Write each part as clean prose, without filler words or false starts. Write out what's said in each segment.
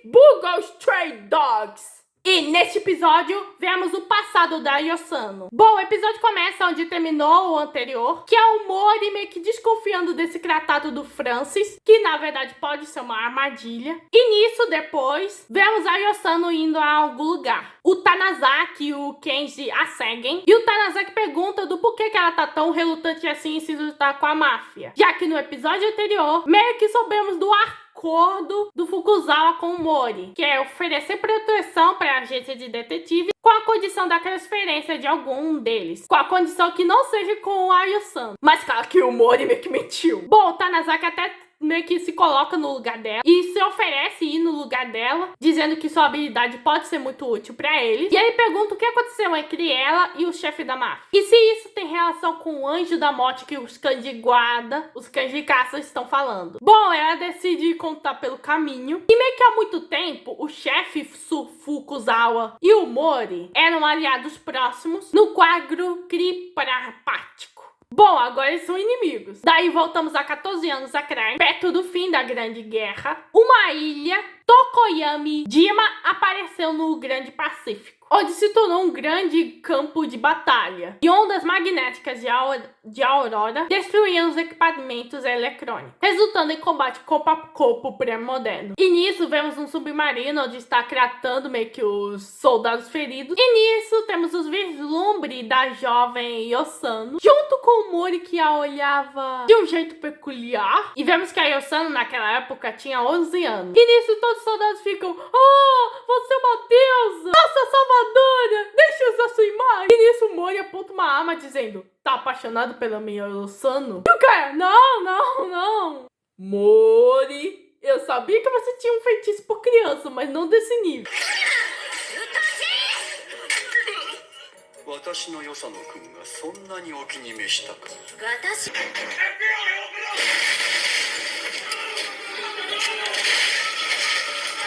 Bugle Stray Dogs. E neste episódio, vemos o passado da Yosano. Bom, o episódio começa onde terminou o anterior, que é o Mori meio que desconfiando desse tratado do Francis, que na verdade pode ser uma armadilha. E nisso, depois, vemos a Yosano indo a algum lugar. O Tanazaki e o Kenji a seguem, e o Tanazaki pergunta do porquê que ela tá tão relutante assim em se juntar com a máfia. Já que no episódio anterior, meio que soubemos do acordo do Fukuzawa com o Mori, que é oferecer proteção para a agência de detetive com a condição da transferência de algum deles, com a condição que não seja com o Ayo-san. Mas claro que o Mori meio que mentiu. Bom, o Tanazaki até meio que se coloca no lugar dela e se oferece ir no lugar dela, dizendo que sua habilidade pode ser muito útil pra eles. E ele pergunta o que aconteceu entre ela e o chefe da máfia. E se isso tem relação com o anjo da morte que os kanji guarda, os kanji caças estão falando. Bom, ela decide contar pelo caminho. E meio que há muito tempo, o chefe Fukuzawa e o Mori eram aliados próximos no quadro criprápático. Bom, agora eles são inimigos. Daí voltamos a 14 anos atrás, perto do fim da Grande Guerra. Uma ilha, Tokoyami-jima, apareceu no Grande Pacífico, onde se tornou um grande campo de batalha. E ondas magnéticas de aurora destruíam os equipamentos eletrônicos, resultando em combate corpo a corpo pré-moderno. E nisso vemos um submarino onde está tratando meio que os soldados feridos. E nisso temos os vislumbres da jovem Yosano, junto com o Mori, que a olhava de um jeito peculiar. E vemos que a Yosano naquela época tinha 11 anos. E nisso todos os soldados ficam: "Oh, você é uma deusa! Nossa salvadora! Deixa eu usar sua imagem!" E nisso o Mori aponta uma arma dizendo: "Tá apaixonado pela minha Yosano?" E o cara: Não. Mori, eu sabia que você tinha um feitiço por criança, mas não desse nível."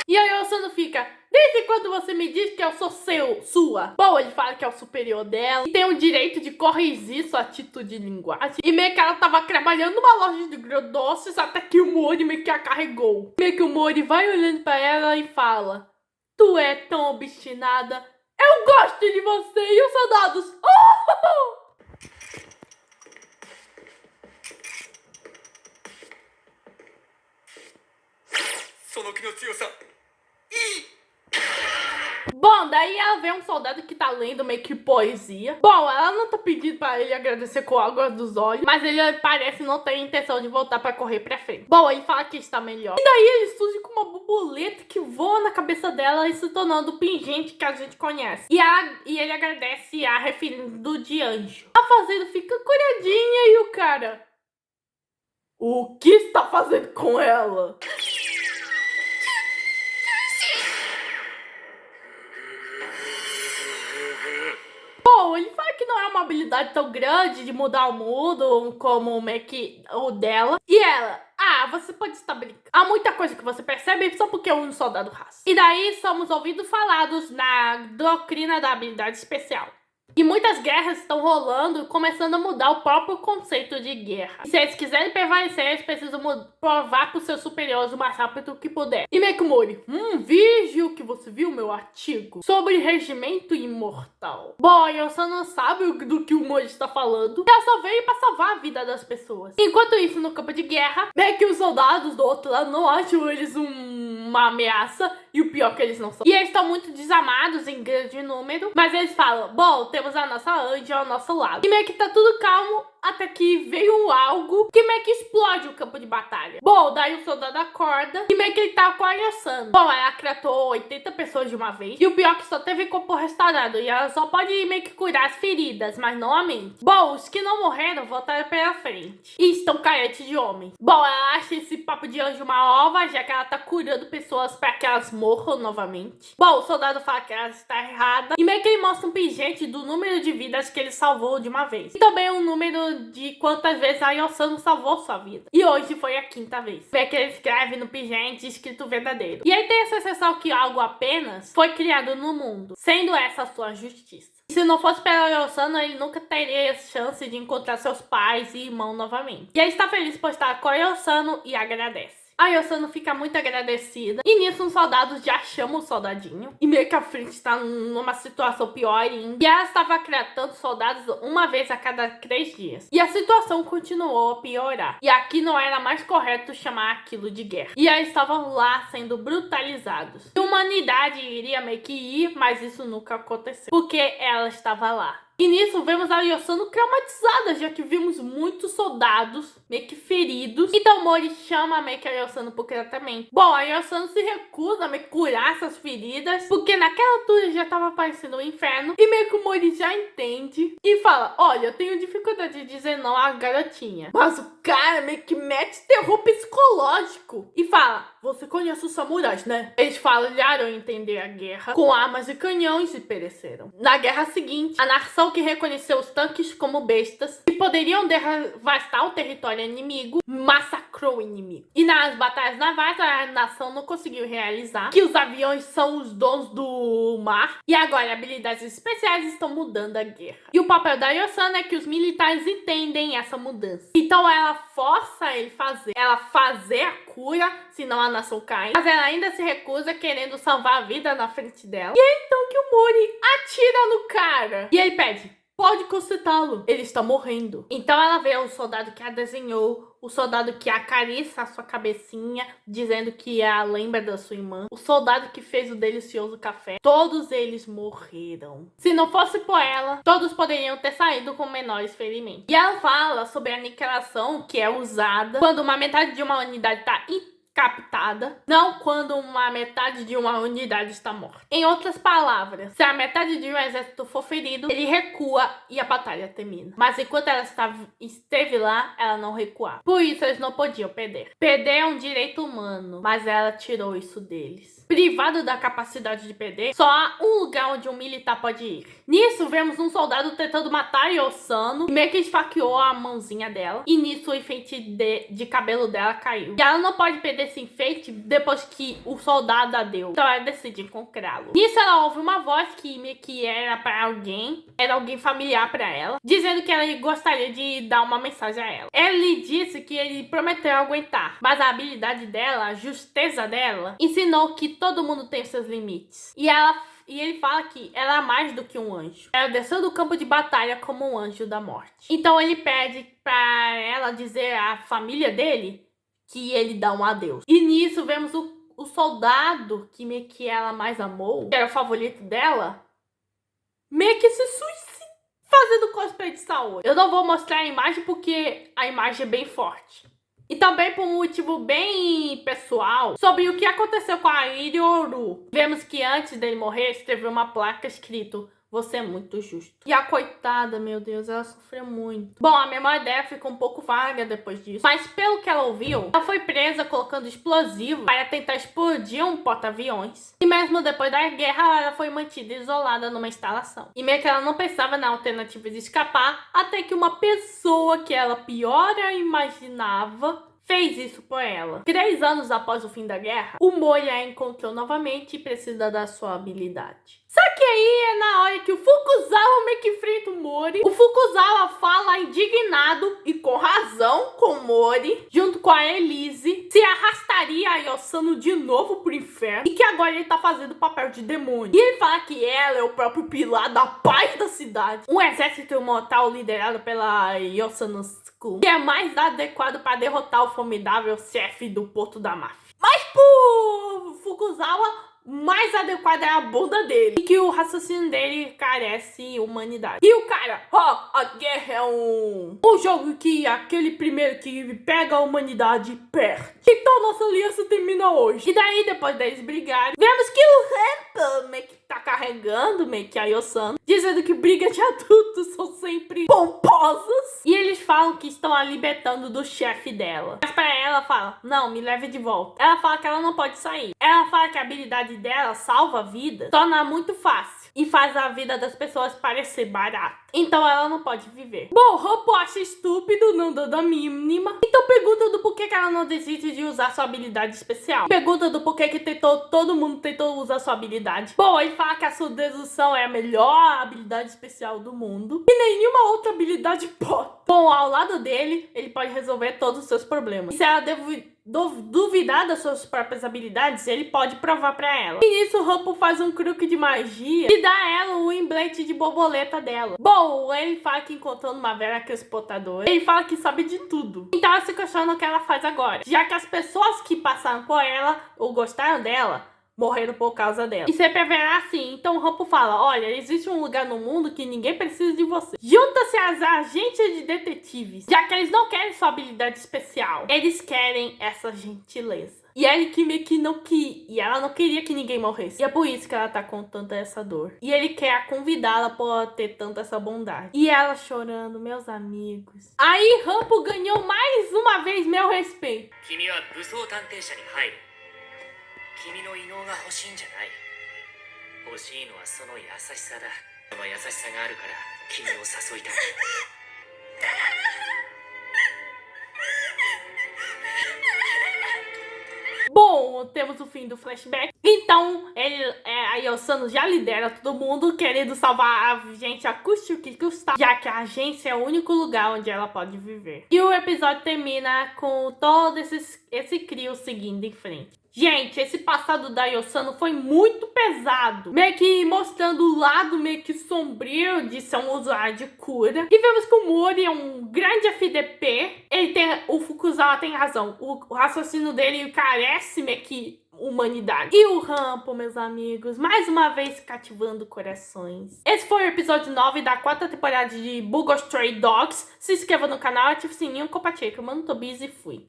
E aí o Yosano fica: "Desde quando você me diz que eu sou sua?" Bom, ele fala que é o superior dela e tem o direito de corrigir sua atitude de linguagem. E meio que ela tava trabalhando numa loja de doces até que o Mori meio que a carregou. Meio que o Mori vai olhando pra ela e fala: "Tu é tão obstinada. Eu gosto de você." E os soldados: "Oh!" Bom, daí ela vê um soldado que tá lendo meio que poesia. Bom, ela não tá pedindo pra ele agradecer com água dos olhos, mas ele parece não ter intenção de voltar pra correr pra frente. Bom, ele fala que está melhor. E daí ele surge com uma borboleta que voa na cabeça dela e se tornando o pingente que a gente conhece. E ele agradece a referindo de anjo. A fazenda fica curadinha e o cara: "O que está fazendo com ela?" Bom, ele fala que não é uma habilidade tão grande de mudar o mundo como meio que o dela. E ela: "Você pode estar brincando. Há muita coisa que você percebe só porque é um soldado raça." E daí somos ouvidos falados na doutrina da habilidade especial. E muitas guerras estão rolando, começando a mudar o próprio conceito de guerra. E se eles quiserem prevalecer, eles precisam provar para os seus superiores o mais rápido que puder. E meio que o Mori: "Veja o que você viu, meu artigo sobre regimento imortal." Bom, eu só não sabe do que o Mori está falando. Ela só veio para salvar a vida das pessoas. Enquanto isso, no campo de guerra, meio que os soldados do outro lado não acham eles uma ameaça. E o pior é que eles não são. E eles estão muito desamados em grande número. Mas eles falam: "Bom, temos a nossa anja ao nosso lado." E meio que tá tudo calmo até que veio algo que meio que explode o campo de batalha. Bom, daí o soldado acorda e meio que ele tá com a Yosano. Bom, ela tratou 80 pessoas de uma vez. E o pior é que só teve corpo restaurado. E ela só pode meio que curar as feridas, mas não a mente. Bom, os que não morreram voltaram pela frente. E estão carentes de homens. Bom, ela acha esse papo de anjo uma ova, já que ela tá curando pessoas pra que elas morram novamente. Bom, o soldado fala que ela está errada. E meio que ele mostra um pingente do número de vidas que ele salvou de uma vez. E também um número de quantas vezes a Yosano salvou sua vida. E hoje foi a 5ª vez. Meio que ele escreve no pingente escrito verdadeiro. E aí tem essa sensação que algo apenas foi criado no mundo, sendo essa a sua justiça. Se não fosse pela Yosano, ele nunca teria a chance de encontrar seus pais e irmão novamente. E ele está feliz por estar com a Yosano e agradece. A Yosano fica muito agradecida. E nisso, um soldado já chama o soldadinho. E meio que a frente tá numa situação pior ainda. E ela estava tratando soldados uma vez a cada 3 dias. E a situação continuou a piorar. E aqui não era mais correto chamar aquilo de guerra. E eles estavam lá sendo brutalizados. E a humanidade iria meio que ir, mas isso nunca aconteceu. Porque ela estava lá. E nisso vemos a Yosano traumatizada, já que vimos muitos soldados meio que feridos. Então Mori chama meio que a Yosano pro tratamento. Bom, a Yosano se recusa a meio que curar essas feridas, porque naquela altura já tava parecendo um inferno. E meio que o Mori já entende e fala, olha, eu tenho dificuldade de dizer não à garotinha. Mas o cara meio que mete terror psicológico e fala, você conhece os samurais, né? Eles falharam em entender a guerra com armas e canhões e pereceram. Na guerra seguinte, a nação que reconheceu os tanques como bestas que poderiam devastar o território inimigo, massacrou o inimigo. E nas batalhas navais, a nação não conseguiu realizar que os aviões são os donos do mar. E agora, habilidades especiais estão mudando a guerra. E o papel da Yosano é que os militares entendem essa mudança. Então ela força ele fazer a cura, senão a nação cai. Mas ela ainda se recusa, querendo salvar a vida na frente dela. E é então que o Mori atira no cara. E ele pede, pode consertá-lo, ele está morrendo. Então ela vê o soldado que a desenhou, o soldado que acariça a sua cabecinha, dizendo que a lembra da sua irmã, o soldado que fez o delicioso café. Todos eles morreram. Se não fosse por ela, todos poderiam ter saído com menores ferimentos. E ela fala sobre a aniquilação que é usada quando uma metade de uma unidade está captada, não quando uma metade de uma unidade está morta. Em outras palavras, se a metade de um exército for ferido, ele recua e a batalha termina. Mas enquanto ela esteve lá, ela não recuava. Por isso eles não podiam perder. Perder é um direito humano, mas ela tirou isso deles. Privado da capacidade de perder, só há um lugar onde um militar pode ir. Nisso, vemos um soldado tentando matar Yosano, e meio que esfaqueou a mãozinha dela. E nisso, o enfeite de cabelo dela caiu. E ela não pode perder esse enfeite depois que o soldado a deu. Então ela decide encontrá-lo. Nisso, ela ouve uma voz que meio que era para alguém, era alguém familiar para ela, dizendo que ela gostaria de dar uma mensagem a ela. Ele disse que ele prometeu aguentar, mas a habilidade dela, a justeza dela, ensinou que todo mundo tem seus limites. E ele fala que ela é mais do que um anjo. Ela desceu do campo de batalha como um anjo da morte. Então ele pede pra ela dizer à família dele que ele dá um adeus. E nisso vemos o soldado que meio que ela mais amou, que era o favorito dela, meio que se suicida fazendo cosplay de Saori. Eu não vou mostrar a imagem porque a imagem é bem forte. E também por um motivo bem pessoal, sobre o que aconteceu com a Irioru. Vemos que antes dele morrer, escreveu uma placa escrito, você é muito justo. E a coitada, meu Deus, ela sofreu muito. Bom, a memória dela ficou um pouco vaga depois disso. Mas pelo que ela ouviu, ela foi presa colocando explosivo para tentar explodir um porta-aviões. E mesmo depois da guerra, ela foi mantida isolada numa instalação. E meio que ela não pensava na alternativa de escapar, até que uma pessoa que ela pior imaginava fez isso por ela. 3 anos após o fim da guerra, o Mori a encontrou novamente e precisa da sua habilidade. Só que aí é na hora que o Fukuzawa meio que enfrenta o Mori. O Fukuzawa fala indignado e com razão com o Mori, junto com a Elise, se arrastaria a Yosano de novo pro inferno e que agora ele tá fazendo o papel de demônio. E ele fala que ela é o próprio pilar da paz da cidade. Um exército mortal liderado pela Yosano, que é mais adequado para derrotar o formidável chefe do Porto da Máfia. Mas pro Fukuzawa, mais adequado é a bunda dele. E que o raciocínio dele carece humanidade. E o cara, a guerra é um jogo que aquele primeiro que pega a humanidade perde. Então nossa aliança termina hoje. E daí, depois deles brigarem, vemos que o Rampa meio que tá carregando meio que a Yosano, dizendo que brigas de adultos são sempre pomposas. E eles falam que estão a libertando do chefe dela. Mas pra ela fala, não, me leve de volta. Ela fala que ela não pode sair. Ela fala que a habilidade dela salva a vida, torna muito fácil e faz a vida das pessoas parecer barata. Então ela não pode viver. Bom, Rampo acha estúpido, não dando a mínima. Então pergunta do porquê que ela não desiste de usar sua habilidade especial. Pergunta do porquê que todo mundo tentou usar sua habilidade. Bom, ele fala que a sua dedução é a melhor habilidade especial do mundo e nenhuma outra habilidade pode. Bom, ao lado dele, ele pode resolver todos os seus problemas. E se ela duvidar das suas próprias habilidades, ele pode provar pra ela. E nisso, o Rumple faz um truque de magia e dá a ela o emblete de borboleta dela. Bom, ele fala que encontrou numa velha transportadora. Ele fala que sabe de tudo. Então ela se questiona o que ela faz agora. Já que as pessoas que passaram por ela ou gostaram dela, morreram por causa dela. E sempre haverá assim. Então o Rumple fala, olha, existe um lugar no mundo que ninguém precisa de você. Junta-se às agentes de detetives, já que eles não querem sua habilidade especial. Eles querem essa gentileza. E ele que meio que não quis. E ela não queria que ninguém morresse. E é por isso que ela tá com tanta essa dor. E ele quer convidá-la por ter tanta essa bondade. E ela chorando, meus amigos. Aí Rumple ganhou mais uma vez meu respeito. 君の異能が欲しいんじゃない。欲しいのはその優しさだ。その優しさがあるから君を誘いたい。Bom, temos o fim do flashback. Então, a Yosano já lidera todo mundo, querendo salvar a gente a custe o que custar, já que a agência é o único lugar onde ela pode viver. E o episódio termina com todo esse trio seguindo em frente. Gente, esse passado da Yosano foi muito pesado. Meio que mostrando o lado meio que sombrio de ser um usuário de cura. E vemos que o Mori é um grande FDP. O Fukuzawa tem razão. O raciocínio dele carece meio que humanidade. E o Rumple, meus amigos, mais uma vez cativando corações. Esse foi o episódio 9 da 4ª temporada de Bungo Stray Dogs. Se inscreva no canal, ative o sininho, compartilhe. Eu mando Tobias e fui.